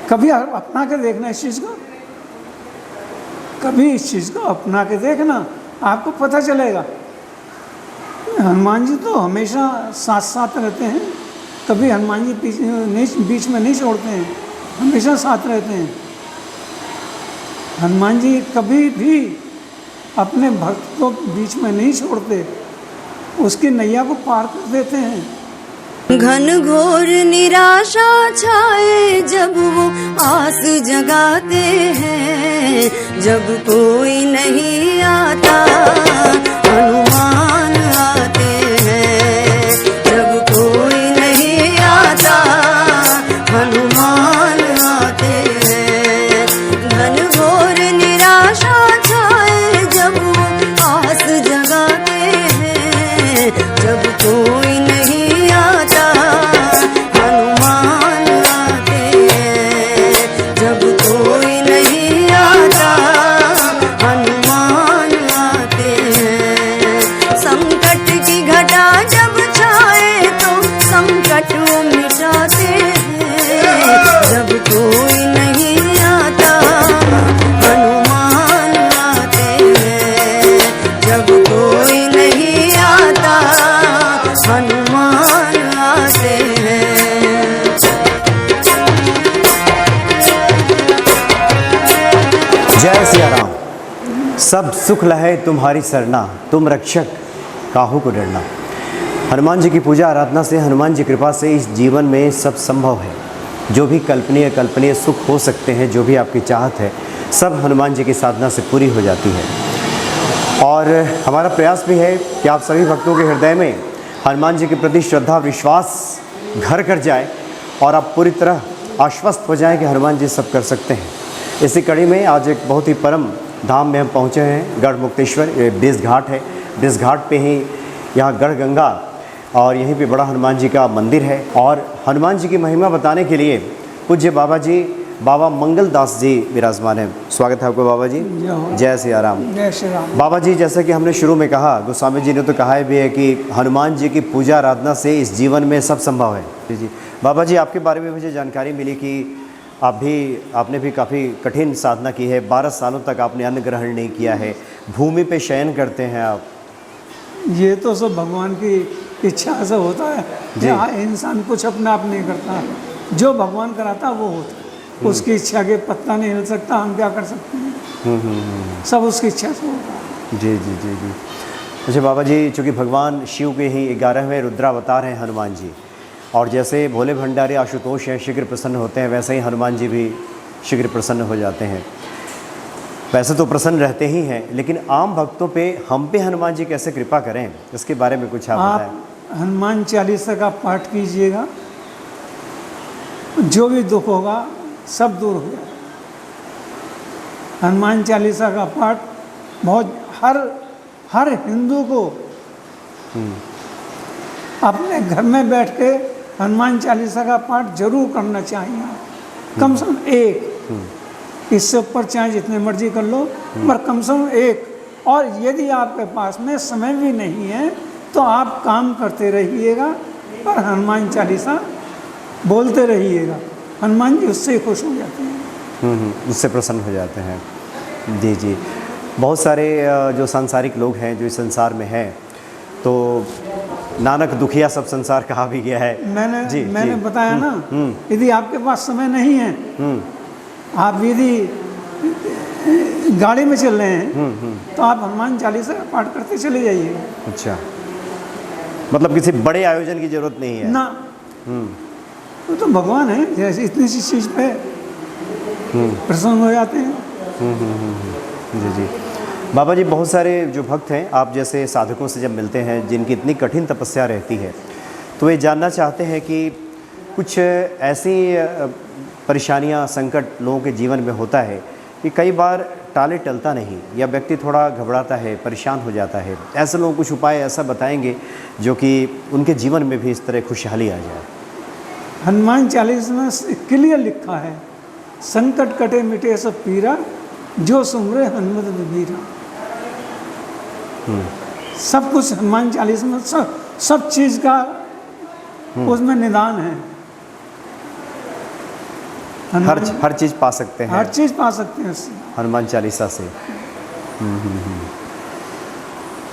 कभी अपना के देखना इस चीज़ को, कभी इस चीज़ को अपना के देखना, आपको पता चलेगा। हनुमान जी तो हमेशा साथ साथ रहते हैं, कभी हनुमान जी बीच में नहीं छोड़ते हैं, हमेशा साथ रहते हैं। हनुमान जी कभी भी अपने भक्त को बीच में नहीं छोड़ते, उसकी नैया को पार कर देते हैं। घन घोर निराशा छाए जब वो आस जगाते हैं, जब कोई नहीं आता हनुमान आते हैं, जब कोई नहीं आता हनुमान आते हैं। घन घोर निराशा छाए जब वो आस जगाते हैं, जब कोई नहीं आता हनुमान आते हैं, जब कोई नहीं आता हनुमान आते हैं। संकट की घटा जब छाए तो संकट वो मिटाते हैं, जब कोई नहीं आता हनुमान आते हैं, जब कोई नहीं आता हनुमान आते हैं। जय सिया राम। सब सुख लहे तुम्हारी सरना, तुम रक्षक काहू को डरना। हनुमान जी की पूजा आराधना से, हनुमान जी कृपा से इस जीवन में सब संभव है। जो भी कल्पनीय सुख हो सकते हैं, जो भी आपकी चाहत है, सब हनुमान जी की साधना से पूरी हो जाती है। और हमारा प्रयास भी है कि आप सभी भक्तों के हृदय में हनुमान जी के प्रति श्रद्धा विश्वास घर कर जाए और आप पूरी तरह आश्वस्त हो जाएं कि हनुमान जी सब कर सकते हैं। इसी कड़ी में आज एक बहुत ही परम धाम में हम पहुँचे हैं, गढ़ मुक्तेश्वर। ये ब्रिज घाट है, ब्रिज घाट पे ही यहाँ गढ़ गंगा और यहीं पे बड़ा हनुमान जी का मंदिर है। और हनुमान जी की महिमा बताने के लिए पूज्य बाबा जी, बाबा मंगलदास जी विराजमान है। स्वागत है आपको बाबा जी। जय सिया राम। जय श्री राम। बाबा जी, जैसे कि हमने शुरू में कहा, गोस्वामी जी ने तो कहा भी है कि हनुमान जी की पूजा आराधना से इस जीवन में सब संभव है। जी जी बाबा जी, आपके बारे में मुझे जानकारी मिली कि आपने भी काफ़ी कठिन साधना की है। 12 सालों तक आपने अन्न ग्रहण नहीं किया है, भूमि पे शयन करते हैं आप। ये तो सब भगवान की इच्छा से होता है। यहाँ इंसान कुछ अपने आप नहीं करता, जो भगवान कराता वो होता है। उसकी इच्छा के पत्ता नहीं हिल सकता, हम क्या कर सकते हैं। सब उसकी इच्छा से होता है। जी जी जी जी। अच्छा बाबा जी, चूँकि भगवान शिव के ही 11वें रुद्रावतार हैं हनुमान जी, और जैसे भोले भंडारी आशुतोष हैं, शीघ्र प्रसन्न होते हैं, वैसे ही हनुमान जी भी शीघ्र प्रसन्न हो जाते हैं। वैसे तो प्रसन्न रहते ही हैं, लेकिन आम भक्तों पे, हम पे हनुमान जी कैसे कृपा करें, इसके बारे में कुछ आप बताएं। आप हनुमान चालीसा का पाठ कीजिएगा, जो भी दुख होगा सब दूर हो जाएगा। हनुमान चालीसा का पाठ बहुत हर हिंदू को अपने घर में बैठ के हनुमान चालीसा का पाठ जरूर करना चाहिए। कम से कम एक, इससे ऊपर चाहे जितने मर्जी कर लो, पर कम से कम एक। और यदि आपके पास में समय भी नहीं है तो आप काम करते रहिएगा, पर हनुमान चालीसा बोलते रहिएगा। हनुमान जी उससे खुश हो जाते हैं, उससे प्रसन्न हो जाते हैं। जी जी। बहुत सारे जो सांसारिक लोग हैं जो इस संसार में हैं, तो नानक दुखिया सब संसार कहा भी गया है। मैंने बताया ना, यदि आपके पास समय नहीं है, आप यदि गाड़ी में चल रहे हैं तो आप हनुमान चालीसा का पाठ करते चले जाइए। अच्छा, मतलब किसी बड़े आयोजन की जरूरत नहीं है ना। वो तो भगवान है, जैसे इतनी सी चीज़ पे प्रसन्न हो जाते हैं। जी जी। बाबा जी, बहुत सारे जो भक्त हैं, आप जैसे साधकों से जब मिलते हैं जिनकी इतनी कठिन तपस्या रहती है, तो वे जानना चाहते हैं कि कुछ ऐसी परेशानियां, संकट लोगों के जीवन में होता है कि कई बार टाले टलता नहीं, या व्यक्ति थोड़ा घबराता है, परेशान हो जाता है। ऐसे लोगों कुछ उपाय ऐसा बताएंगे जो कि उनके जीवन में भी इस तरह खुशहाली आ जाए। हनुमान चालीसा में क्लियर लिखा है, संकट कटे मिटे सब पीरा, जो सुमरे हनुमत बीरा। सब कुछ हनुमान चालीसा में, सब चीज़ का उसमें निदान है। हर चीज़ पा सकते हैं हर चीज़ पा सकते हैं उससे। हनुमान चालीसा से।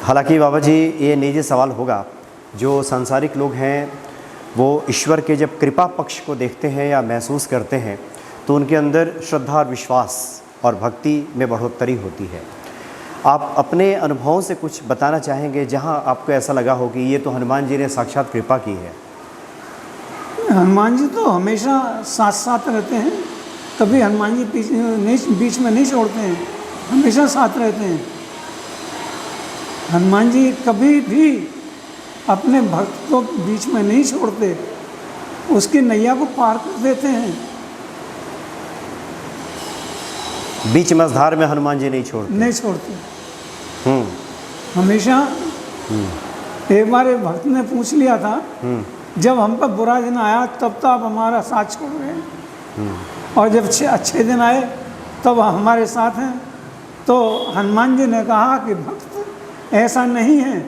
हालांकि बाबा जी ये निजी सवाल होगा, जो सांसारिक लोग हैं वो ईश्वर के जब कृपा पक्ष को देखते हैं या महसूस करते हैं तो उनके अंदर श्रद्धा और विश्वास और भक्ति में बढ़ोतरी होती है। आप अपने अनुभवों से कुछ बताना चाहेंगे जहां आपको ऐसा लगा हो कि ये तो हनुमान जी ने साक्षात कृपा की है? हनुमान जी तो हमेशा साथ साथ रहते हैं, कभी हनुमान जी बीच में नहीं छोड़ते हैं, हमेशा साथ रहते हैं। हनुमान जी कभी भी अपने भक्त को बीच में नहीं छोड़ते, उसकी नैया को पार कर देते हैं। बीच मझधार में हनुमान जी नहीं छोड़ते। हमेशा। एक बार एक भक्त ने पूछ लिया था, जब हम पर बुरा दिन आया तब तो आप हमारा साथ छोड़ रहे हैं, और जब अच्छे दिन आए तब हमारे साथ हैं। तो हनुमान जी ने कहा कि भक्त ऐसा नहीं है।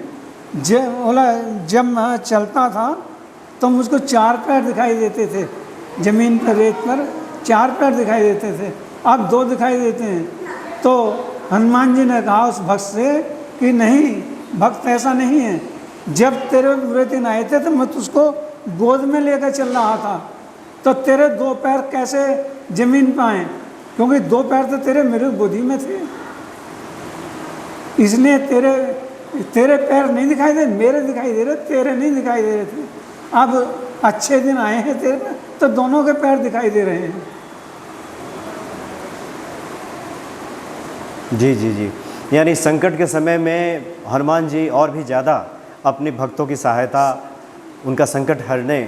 जब मैं चलता था तो मुझको 4 पैर दिखाई देते थे, ज़मीन पर रेत पर 4 पैर दिखाई देते थे, अब 2 दिखाई देते हैं। तो हनुमान जी ने कहा उस भक्त से कि नहीं, भक्त ऐसा नहीं है। जब तेरे बुरे दिन आए थे तो मैं तुझको गोद में लेकर चल रहा था, तो तेरे 2 पैर कैसे ज़मीन पर आए, क्योंकि 2 पैर तो तेरे मेरे गोदी में थे, इसलिए तेरे पैर नहीं दिखाई दे, मेरे दिखाई दे रहे, तेरे नहीं दिखाई दे रहे थे। अब अच्छे दिन आए हैं तेरे पे तो दोनों के पैर दिखाई दे रहे हैं। जी जी जी, यानी संकट के समय में हनुमान जी और भी ज़्यादा अपने भक्तों की सहायता, उनका संकट हरने।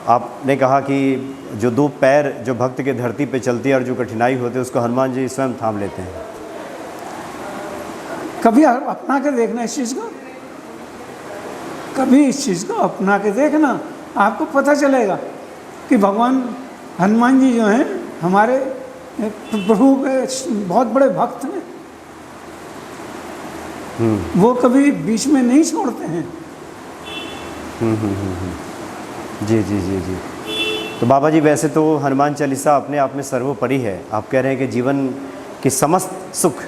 आपने कहा कि जो 2 पैर जो भक्त के धरती पे चलती है और जो कठिनाई होती है उसको हनुमान जी स्वयं थाम लेते हैं। कभी अपना के देखना इस चीज़ को, कभी इस चीज़ को अपना के देखना, आपको पता चलेगा कि भगवान हनुमान जी जो हैं हमारे प्रभु के बहुत बड़े भक्त हैं। वो कभी बीच में नहीं छोड़ते हैं। जी जी जी जी। तो बाबा जी वैसे तो हनुमान चालीसा अपने आप में सर्वोपरि है। आप कह रहे हैं कि जीवन के समस्त सुख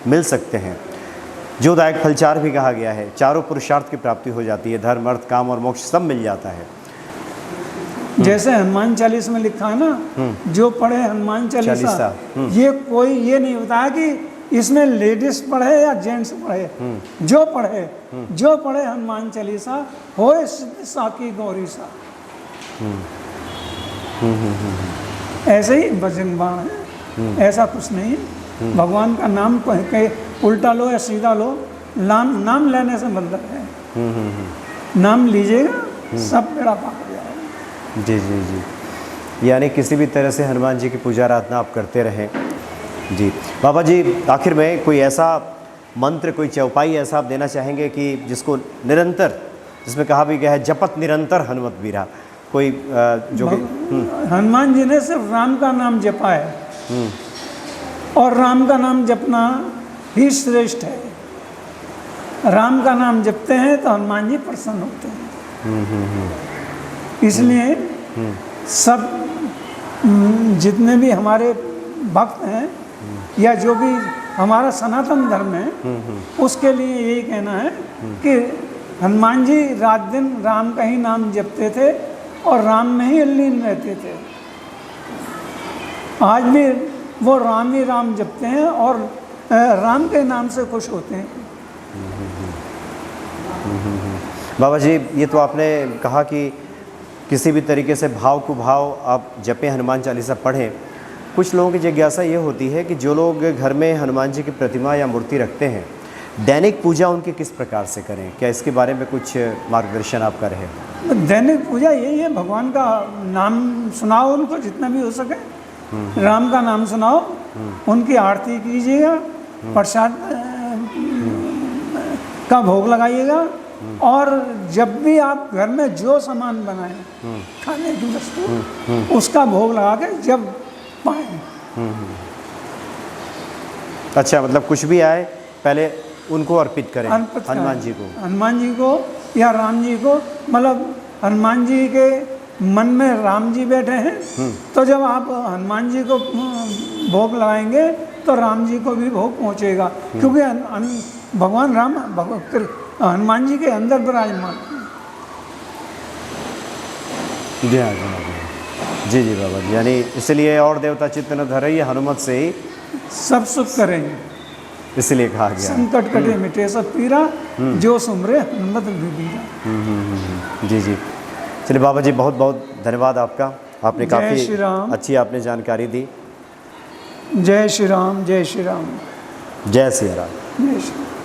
मिल सकते हैं, जो दायक फलचार भी कहा गया है, चारों पुरुषार्थ की प्राप्ति हो जाती है, धर्म अर्थ काम और मोक्ष सब मिल जाता है। जैसे हनुमान चालीसा में लिखा है ना, जो पढ़े हनुमान चालीसा, ये कोई ये नहीं बताया कि इसमें लेडीज पढ़े या जेंट्स पढ़े, जो पढ़े हनुमान चालीसा होए सिद्ध साकी गौरी सा। ऐसे ही भजन बाण है, ऐसा कुछ नहीं। भगवान का नाम कहीं उल्टा लो या सीधा लो, नाम लेने से मतलब है। नाम लीजिएगा सब बेड़ा पार हो जाएगा। जी जी जी, यानी किसी भी तरह से हनुमान जी की पूजा आराधना आप करते रहें। जी बाबा जी, आखिर में कोई ऐसा मंत्र, कोई चौपाई ऐसा आप देना चाहेंगे कि जिसको निरंतर, जिसमें कहा भी गया है जपत निरंतर हनुमत बीरा, कोई जो हनुमान जी ने सिर्फ राम का नाम जपा है, और राम का नाम जपना ही श्रेष्ठ है। राम का नाम जपते हैं तो हनुमान जी प्रसन्न होते हैं। इसलिए सब जितने भी हमारे भक्त हैं या जो भी हमारा सनातन धर्म है, उसके लिए यही कहना है कि हनुमान जी रात दिन राम का ही नाम जपते थे और राम में ही लीन रहते थे। आज भी वो राम ही राम जपते हैं और राम के नाम से खुश होते हैं। बाबा जी, ये तो आपने कहा कि किसी भी तरीके से भाव को भाव आप जपें, हनुमान चालीसा पढ़ें। कुछ लोगों की जिज्ञासा ये होती है कि जो लोग घर में हनुमान जी की प्रतिमा या मूर्ति रखते हैं, दैनिक पूजा उनकी किस प्रकार से करें? क्या इसके बारे में कुछ मार्गदर्शन आप कर रहे हैं? दैनिक पूजा यही है, भगवान का नाम सुनाओ उनको जितना भी हो सके, राम का नाम सुनाओ, उनकी आरती कीजिएगा, प्रसाद का भोग लगाइएगा, और जब भी आप घर में जो सामान बनाएं खाने की वस्तु, उसका भोग लगा के जब पाएं। अच्छा, मतलब कुछ भी आए पहले उनको अर्पित करें, हनुमान जी को, हनुमान जी को या राम जी को। मतलब हनुमान जी के मन में राम जी बैठे हैं, तो जब आप हनुमान जी को भोग लगाएंगे तो राम जी को भी भोग पहुंचेगा, क्योंकि भगवान राम हनुमान जी के अंदर विराजमान हैं। जी हाँ जी जी बाबा जी, यानी इसलिए और देवता चित्त न धरई हनुमत से ही सब सुख करेंगे, इसलिए कहा गया। संकट कटे मिटे सब पीरा, जो सुमरे हनुमत विबीरा। जी जी, चलिए बाबा जी बहुत बहुत धन्यवाद आपका, आपने जय काफ़ी श्री राम। अच्छी आपने जानकारी दी। जय श्री राम, जय श्री राम, जय सिया राम। जय श्री राम।